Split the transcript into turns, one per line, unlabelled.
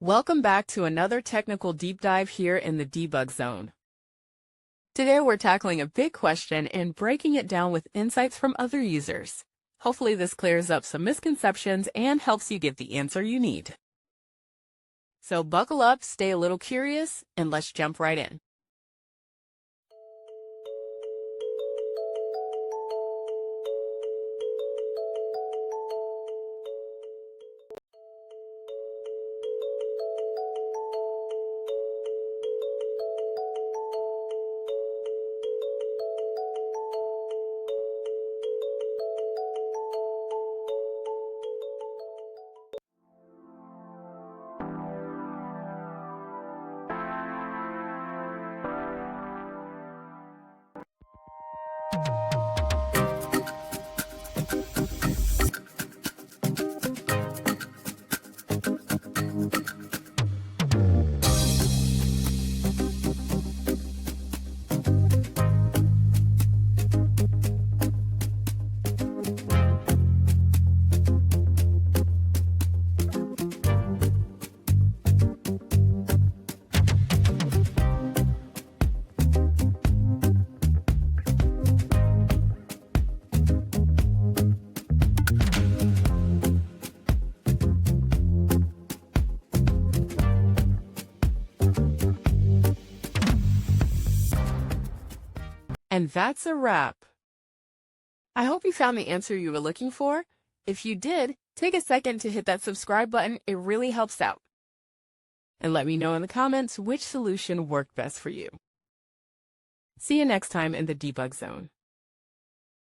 Welcome back to another technical deep dive here in the debug zone. Today we're tackling a big question and breaking it down with insights from other users. Hopefully this clears up some misconceptions and helps you get the answer you need. So buckle up, stay a little curious, and let's jump right in. And that's a wrap. I hope you found the answer you were looking for. If you did, take a second to hit that subscribe button. It really helps out. And let me know in the comments which solution worked best for you. See you next time in the debug zone.